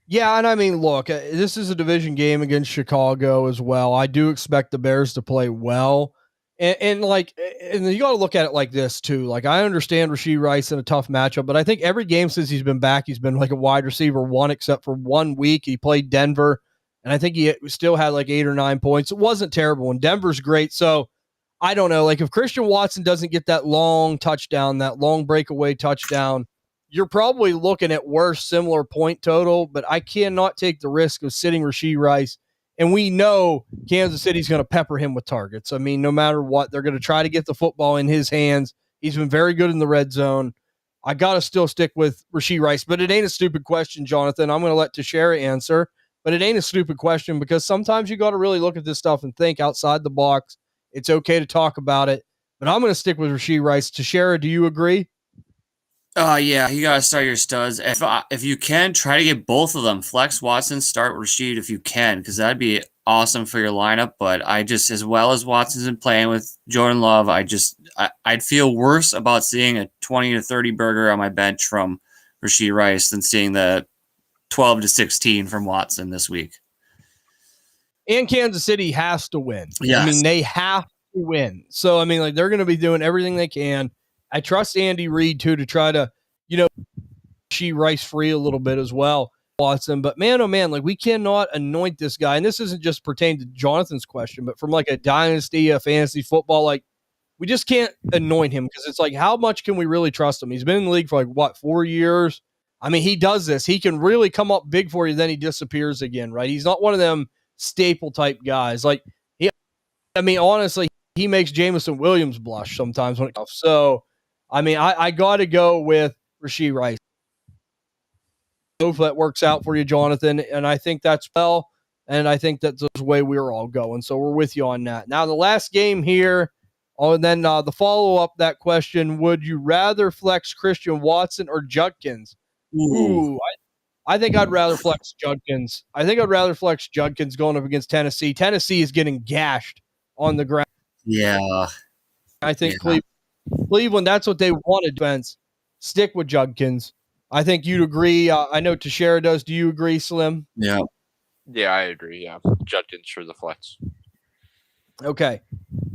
Yeah, and I mean, look, this is a division game against Chicago as well. I do expect the Bears to play well. And you got to look at it like this too. Like, I understand Rashee Rice in a tough matchup, but I think every game since he's been back, he's been like a wide receiver 1, except for 1 week. He played Denver, and I think he still had like 8 or 9 points. It wasn't terrible, and Denver's great. So I don't know. Like, if Christian Watson doesn't get that long touchdown, that long breakaway touchdown, you're probably looking at worse similar point total, but I cannot take the risk of sitting Rashee Rice. And we know Kansas City's going to pepper him with targets. I mean, no matter what, they're going to try to get the football in his hands. He's been very good in the red zone. I got to still stick with Rashee Rice, but it ain't a stupid question, Jonathan. I'm going to let Teixeira answer, but it ain't a stupid question because sometimes you got to really look at this stuff and think outside the box. It's okay to talk about it, but I'm going to stick with Rashee Rice. Teixeira, do you agree? Yeah, you gotta start your studs. If you can, try to get both of them. Flex Watson, start Rashid if you can, because that'd be awesome for your lineup. But I just, as well as Watson's been playing with Jordan Love, I'd feel worse about seeing a 20 to 30 burger on my bench from Rashid Rice than seeing the 12 to 16 from Watson this week. And Kansas City has to win. Yes. I mean, they have to win. So, I mean, like, they're going to be doing everything they can. I trust Andy Reid, too, to try to, she Rice free a little bit as well, Watson. But, man, oh, man, like, we cannot anoint this guy. And this isn't just pertain to Jonathan's question, but from, like, a dynasty, a fantasy football, like, we just can't anoint him because it's like, how much can we really trust him? He's been in the league for, like, 4 years? I mean, he does this. He can really come up big for you, then he disappears again, right? He's not one of them staple type guys. Like, honestly, he makes Jameson Williams blush sometimes when it comes. So, I mean, I got to go with Rashid Rice. Hope that works out for you, Jonathan. And I think that's well. And I think that's the way we're all going. So we're with you on that. Now, the last game here, and then the follow up that question: would you rather flex Christian Watson or Judkins? Ooh, I think I'd rather flex Judkins. I think I'd rather flex Judkins going up against Tennessee. Tennessee is getting gashed on the ground. Yeah. I think Cleveland, that's what they wanted, defense. Stick with Judkins. I think you'd agree. I know Teixeira does. Do you agree, Slim? Yeah. Yeah, I agree. Yeah. Judkins for the flex. Okay.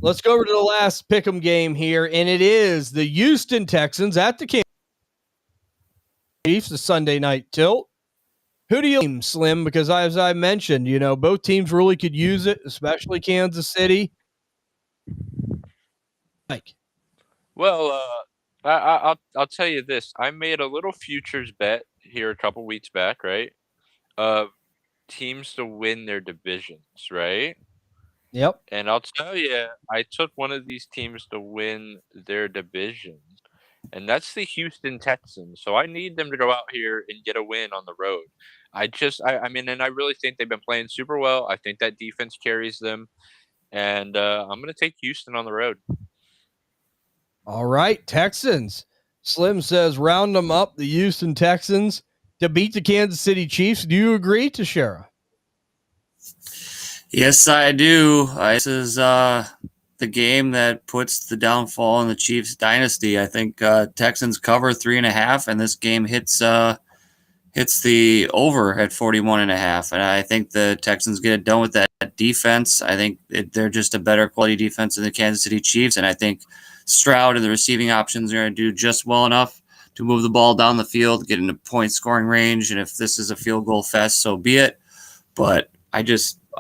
Let's go over to the last pick'em game here, and it is the Houston Texans at the Kansas Chiefs, the Sunday night tilt. Who do you Slim? Because as I mentioned, both teams really could use it, especially Kansas City. Mike. Well, I'll tell you this. I made a little futures bet here a couple weeks back, right? Teams to win their divisions, right? Yep. And I'll tell you, I took one of these teams to win their divisions, and that's the Houston Texans. So I need them to go out here and get a win on the road. I mean, and I really think they've been playing super well. I think that defense carries them, and I'm going to take Houston on the road. All right, Texans. Slim says round them up, the Houston Texans, to beat the Kansas City Chiefs. Do you agree, Teixeira? Yes, I do. This is the game that puts the downfall in the Chiefs dynasty. I think Texans cover 3.5, and this game hits the over at 41.5. And I think the Texans get it done with that defense. I think they're just a better quality defense than the Kansas City Chiefs, and I think Stroud and the receiving options are going to do just well enough to move the ball down the field, get into point scoring range. And if this is a field goal fest, so be it. But I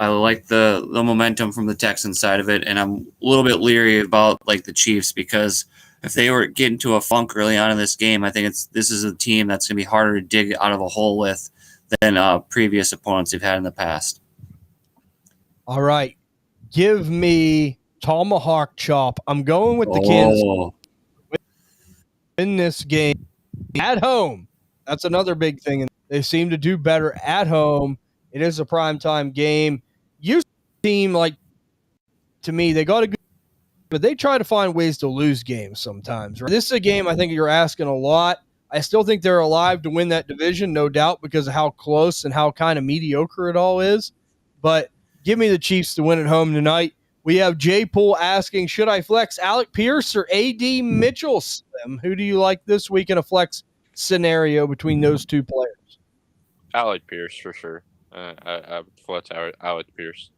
like the momentum from the Texans side of it, and I'm a little bit leery about like the Chiefs, because if they were getting to a funk early on in this game, I think this is a team that's going to be harder to dig out of a hole with than previous opponents they've had in the past. All right, give me tomahawk chop. I'm going with the Kansas in this game at home. That's another big thing. They seem to do better at home. It is a primetime game. You seem like, to me, they got a good, but they try to find ways to lose games sometimes. Right? This is a game I think you're asking a lot. I still think they're alive to win that division, no doubt, because of how close and how kind of mediocre it all is. But give me the Chiefs to win at home tonight. We have Jay Poole asking, should I flex Alec Pierce or A.D. Mitchell? Slim? Who do you like this week in a flex scenario between those two players? Alec Pierce for sure. I would flex Alec Pierce.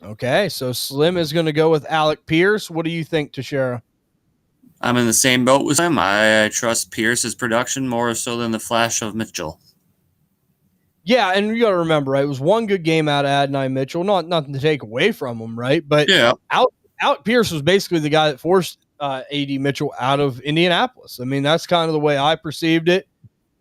Okay, so Slim is going to go with Alec Pierce. What do you think, Teixeira? I'm in the same boat with him. I trust Pierce's production more so than the flash of Mitchell. Yeah, and you got to remember, right? It was one good game out of Adonai Mitchell. Nothing to take away from him, right? But yeah, Alec Pierce was basically the guy that forced A.D. Mitchell out of Indianapolis. I mean, that's kind of the way I perceived it.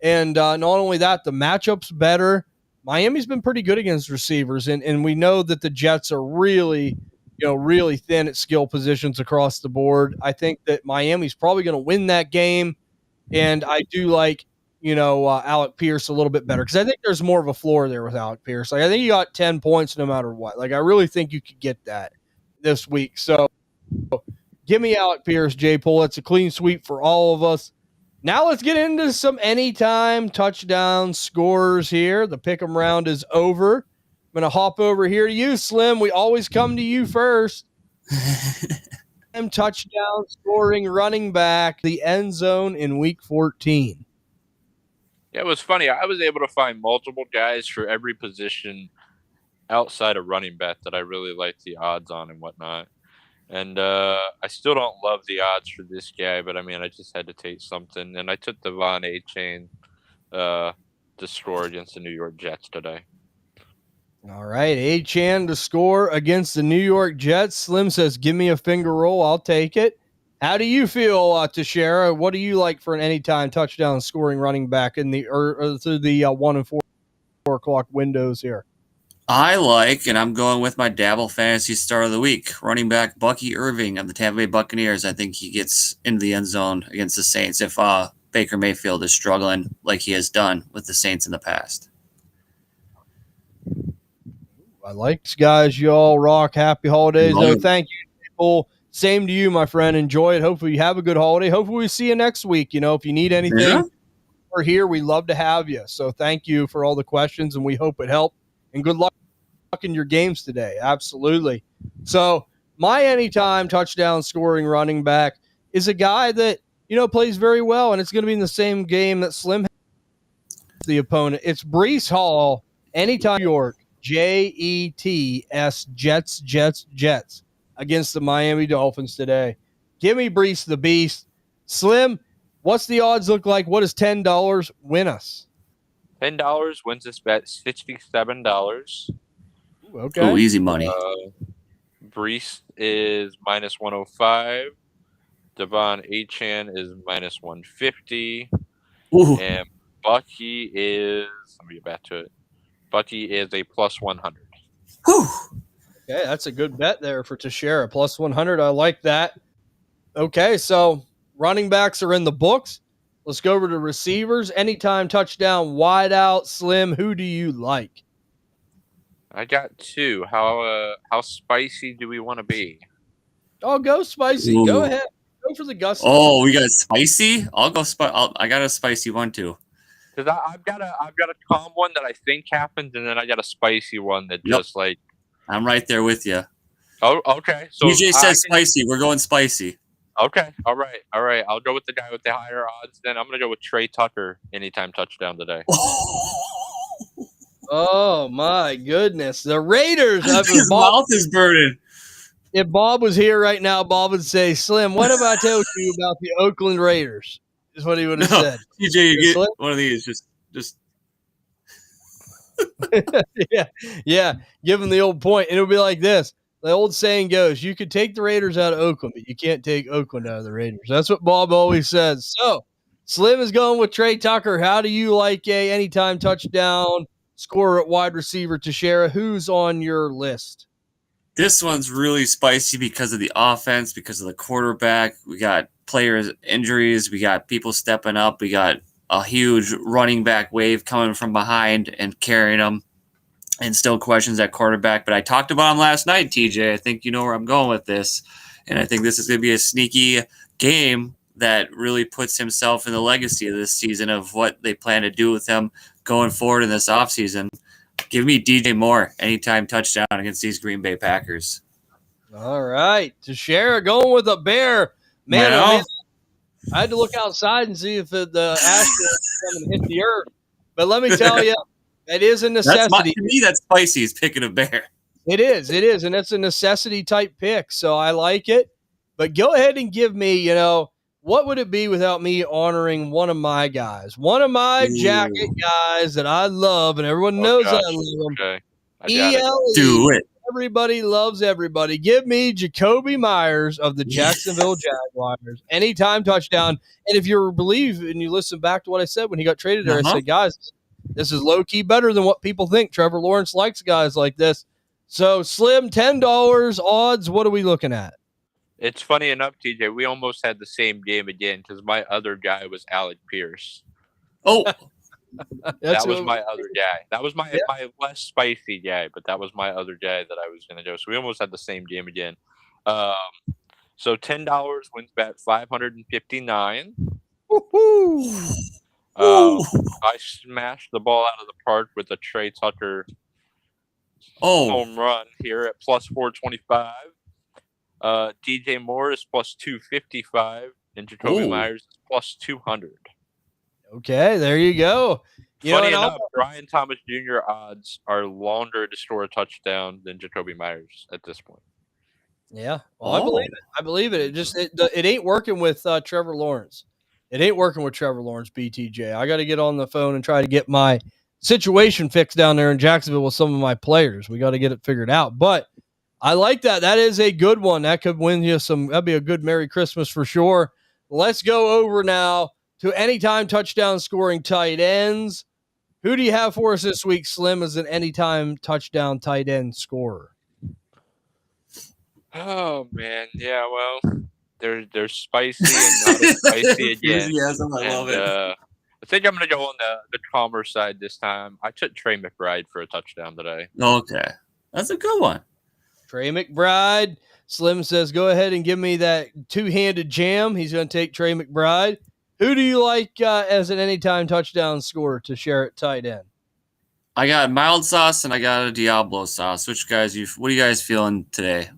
And not only that, the matchup's better. Miami's been pretty good against receivers, and we know that the Jets are really thin at skill positions across the board. I think that Miami's probably going to win that game, and I do like Alec Pierce a little bit better because I think there's more of a floor there with Alec Pierce. Like I think you got 10 points no matter what. Like I really think you could get that this week. So give me Alec Pierce, Jay Poole. It's a clean sweep for all of us. Now let's get into some anytime touchdown scores here. The pick'em round is over. I'm going to hop over here to you, Slim. We always come to you first. Touchdown scoring running back, the end zone in week 14. Yeah, it was funny. I was able to find multiple guys for every position outside of running back that I really liked the odds on and whatnot. And I still don't love the odds for this guy, but I mean, I just had to take something. And I took the Von A-Chain to score against the New York Jets today. All right, A-Chan to score against the New York Jets. Slim says, give me a finger roll. I'll take it. How do you feel, Teixeira? What do you like for an anytime touchdown scoring running back in the through the 1 and 4 o'clock windows here? I like, and I'm going with my Dabble Fantasy Star of the Week, running back Bucky Irving of the Tampa Bay Buccaneers. I think he gets into the end zone against the Saints if Baker Mayfield is struggling like he has done with the Saints in the past. I like guys. You all rock. Happy holidays. No, thank you, people. Same to you, my friend. Enjoy it. Hopefully you have a good holiday. Hopefully we see you next week. You know, if you need anything, we're here. We love to have you. So thank you for all the questions, and we hope it helped. And good luck in your games today. Absolutely. So my anytime touchdown scoring running back is a guy that, you know, plays very well, and it's going to be in the same game that Slim has the opponent. It's Breece Hall, anytime New York, Jets, Jets against the Miami Dolphins today. Give me Breece the Beast. Slim, what's the odds look like? What does $10 win us? $10 wins this bet, $67. Okay. Oh, easy money. Breece is minus 105. Devon A-Chan is minus 150. Ooh. And Bucky is, let me get back to it. Bucky is a plus 100. Whew. Okay, that's a good bet there for Teixeira. Plus 100. I like that. Okay, so running backs are in the books. Let's go over to receivers. Anytime touchdown, wide out, Slim. Who do you like? I got two. How spicy do we want to be? Oh, go spicy. Ooh. Go ahead. Go for the gusto. Oh, we got spicy? I'll go I got a spicy one too. Because I've got a calm one that I think happened, and then I got a spicy one that just like. I'm right there with you. Oh, okay. So DJ says spicy. We're going spicy. Okay. All right. I'll go with the guy with the higher odds. Then I'm going to go with Trey Tucker anytime touchdown today. Oh, my goodness. The Raiders. His mouth is burning. If Bob was here right now, Bob would say, Slim, what have I told you about the Oakland Raiders? Is what he would have said. TJ, you get Slim? One of these. Just. Yeah. Give him the old point. And it'll be like this. The old saying goes, you could take the Raiders out of Oakland, but you can't take Oakland out of the Raiders. That's what Bob always says. So Slim is going with Trey Tucker. How do you like a anytime touchdown scorer at wide receiver, Teixeira? Who's on your list? This one's really spicy because of the offense, because of the quarterback. We got players injuries. We got people stepping up. We got a huge running back wave coming from behind and carrying them. And still questions at quarterback. But I talked about him last night, TJ. I think you know where I'm going with this. And I think this is going to be a sneaky game that really puts himself in the legacy of this season of what they plan to do with him going forward in this offseason. Give me DJ Moore anytime touchdown against these Green Bay Packers. All right. Teixeira going with a bear. Man, I had to look outside and see if the ash was coming to hit the earth. But let me tell you, it is a necessity. To me, that's spicy. Is picking a bear. It is, and it's a necessity type pick. So I like it. But go ahead and give me, what would it be without me honoring one of my guys, one of my jacket guys that I love, and everyone knows I love him. Okay. Do it. Everybody loves everybody. Give me Jacoby Myers of the Jacksonville Jaguars. Anytime touchdown. And if you believe and you listen back to what I said when he got traded there, I said, guys, this is low-key better than what people think. Trevor Lawrence likes guys like this. So, Slim, $10 odds. What are we looking at? It's funny enough, TJ, we almost had the same game again because my other guy was Alec Pierce. Oh. That was my other guy. That was my less spicy guy, but that was my other guy that I was going to go. So we almost had the same game again. So $10 wins bet $559. Woo-hoo. I smashed the ball out of the park with a Trey Tucker home run here at plus 425. DJ Moore is plus 255, and Jacoby Myers is plus 200. Okay, there you go. Funny enough, Brian Thomas Jr. odds are longer to score a touchdown than Jacoby Myers at this point. Yeah, well, I believe it. I believe it. It ain't working with Trevor Lawrence. It ain't working with Trevor Lawrence, BTJ. I got to get on the phone and try to get my situation fixed down there in Jacksonville with some of my players. We got to get it figured out. But I like that. That is a good one. That could win you some. That'd be a good Merry Christmas for sure. Let's go over now to anytime touchdown scoring tight ends. Who do you have for us this week, Slim, as an anytime touchdown tight end scorer? Oh man, yeah. Well, they're spicy and not as spicy again. Enthusiasm, I love it. I think I'm gonna go on the calmer side this time. I took Trey McBride for a touchdown today. Okay, that's a good one. Trey McBride. Slim says, "Go ahead and give me that two-handed jam." He's going to take Trey McBride. Who do you like as an anytime touchdown scorer to share at tight end? I got mild sauce and I got a Diablo sauce. What are you guys feeling today?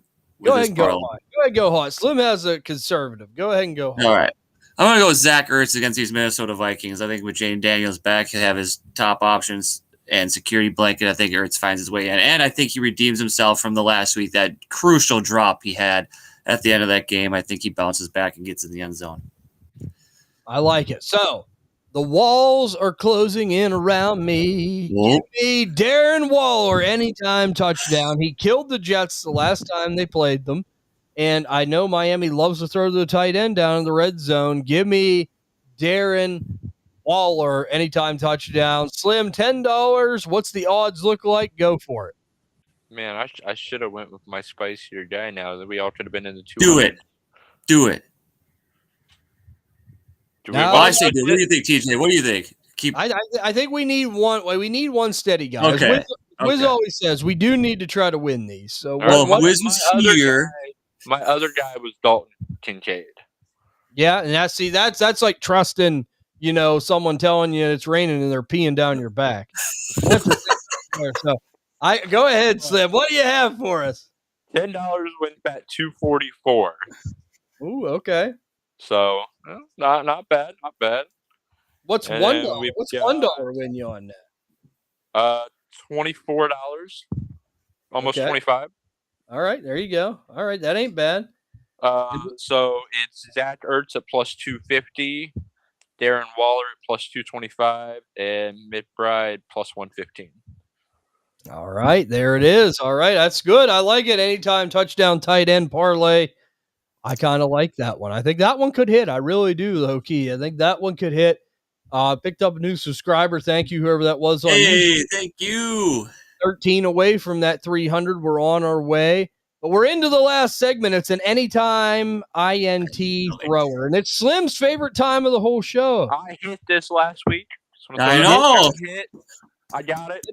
Go ahead and go hot. Go ahead and go hot. Slim has a conservative. Go ahead and go hot. All right. I'm going to go with Zach Ertz against these Minnesota Vikings. I think with Jane Daniels back, he'll have his top options and security blanket. I think Ertz finds his way in. And I think he redeems himself from the last week, that crucial drop he had at the end of that game. I think he bounces back and gets in the end zone. I like it. So the walls are closing in around me. Give me Darren Waller anytime touchdown. He killed the Jets the last time they played them. And I know Miami loves to throw the tight end down in the red zone. Give me Darren Waller anytime touchdown. Slim, $10. What's the odds look like? Go for it. Man, I should have went with my spicier guy now. That we all could have been in the 200. Do it. I say, what do you think, TJ? What do you think? I think we need one. We need one steady guy. Okay. Wiz always says we do need to try to win these. So Wiz was here. My other guy was Dalton Kincaid. Yeah, and that's like trusting, someone telling you it's raining and they're peeing down your back. So go ahead, Slim. What do you have for us? $10 wins back $244. Ooh, okay. So not bad, not bad. What's $1? What's $1 win you on that? $24, almost 25. All right, there you go. All right, that ain't bad. So it's Zach Ertz at plus 250, Darren Waller at plus 225, and McBride plus 115. All right, there it is. All right, that's good. I like it. Anytime touchdown tight end parlay. I kind of like that one. I think that one could hit. I really do, low key. I think that one could hit. Picked up a new subscriber. Thank you, whoever that was on YouTube. Thank you. 13 away from that 300. We're on our way. But we're into the last segment. It's an anytime INT thrower. And it's Slim's favorite time of the whole show. I hit this last week. I know. I got it.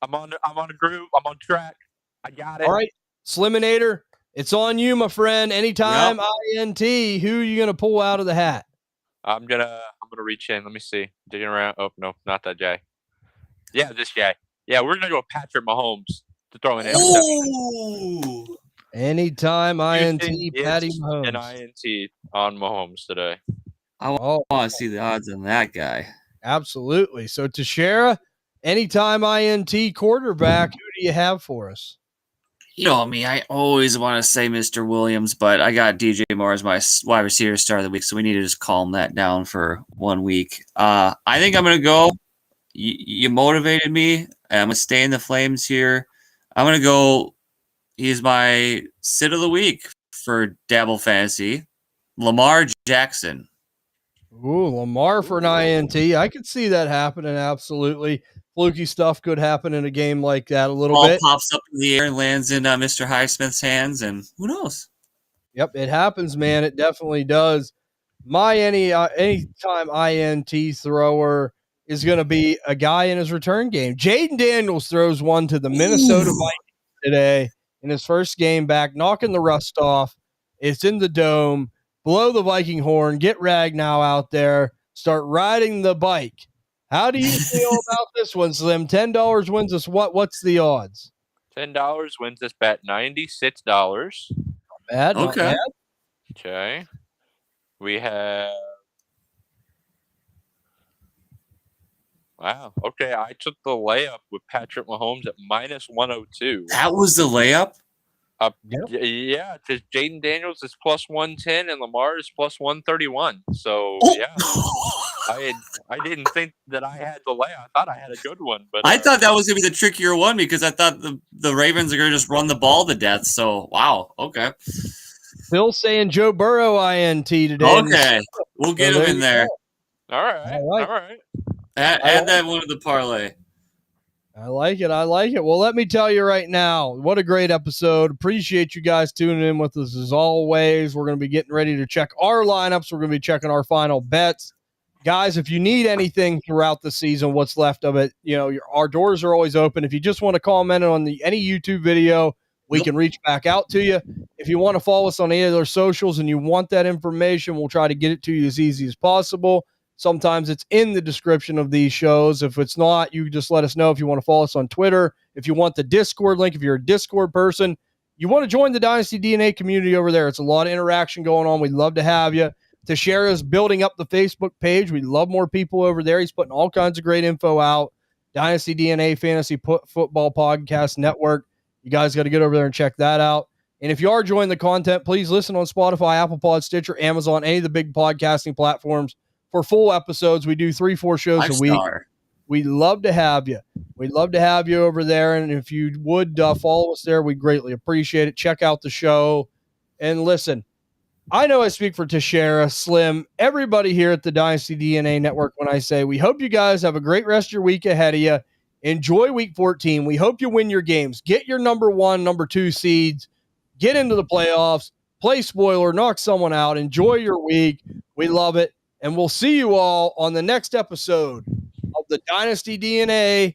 I'm on a groove. I'm on track. I got it. All right, Sliminator. It's on you, my friend. Anytime INT, who are you going to pull out of the hat? I'm gonna reach in. Let me see. Digging around. Oh no, not that guy. Yeah, this guy. Yeah, we're gonna go with Patrick Mahomes to throw an interception. Anytime INT, Patty Mahomes. An INT on Mahomes today. I want to see the odds on that guy. Absolutely. So Teixeira, anytime INT quarterback, who do you have for us? You know me, I always want to say Mr. Williams, but I got DJ Moore as my wide receiver star of the week, so we need to just calm that down for 1 week. I think I'm going to go. You motivated me. I'm going to stay in the flames here. I'm going to go. He's my sit of the week for Dabble Fantasy. Lamar Jackson. Ooh, Lamar for an INT. I could see that happening, absolutely. Fluky stuff could happen in a game like that a little bit. Ball pops up in the air and lands in Mr. Highsmith's hands, and who knows? Yep, it happens, man. It definitely does. My anytime INT thrower is going to be a guy in his return game. Jaden Daniels throws one to the Minnesota Vikings today in his first game back, knocking the rust off. It's in the dome. Blow the Viking horn. Get Ragnow out there. start riding the bike. How do you feel about this one, Slim? $10 wins us what? What's the odds? $10 wins this bet $96. Bad, not Okay. bad. Okay. We have. Wow. Okay, I took the layup with Patrick Mahomes at minus 102. That was the layup? Yeah, because Jaden Daniels is plus 110 and Lamar is plus 131. So, yeah. I didn't think that I had the layout. I thought I had a good one, but I thought that was gonna be the trickier one because I thought the Ravens are gonna just run the ball to death. So wow, okay. Phil saying Joe Burrow INT today. Okay, we'll get him in there. All right. Add that one to the parlay. I like it. Well, let me tell you right now, what a great episode. Appreciate you guys tuning in with us as always. We're going to be getting ready to check our lineups. We're going to be checking our final bets. Guys, if you need anything throughout the season, what's left of it, our doors are always open. If you just want to comment on any YouTube video, we can reach back out to you. If you want to follow us on any of their socials and you want that information, we'll try to get it to you as easy as possible. Sometimes it's in the description of these shows. If it's not, you just let us know. If you want to follow us on Twitter, if you want the Discord link, if you're a Discord person, you want to join the Dynasty DNA community over there. It's a lot of interaction going on. We'd love to have you. Teixeira's building up the Facebook page. We love more people over there. He's putting all kinds of great info out. Dynasty DNA Fantasy Football Podcast Network. You guys got to get over there and check that out. And if you are enjoying the content, please listen on Spotify, Apple Pod, Stitcher, Amazon, any of the big podcasting platforms for full episodes. We do 3-4 shows a week. We'd love to have you. We'd love to have you over there. And if you would follow us there, we'd greatly appreciate it. Check out the show. And listen, I know I speak for Teixeira, Slim, everybody here at the Dynasty DNA Network when I say we hope you guys have a great rest of your week ahead of you. Enjoy week 14. We hope you win your games. Get your number 1, number 2 seeds. Get into the playoffs. Play spoiler. Knock someone out. Enjoy your week. We love it. And we'll see you all on the next episode of the Dynasty DNA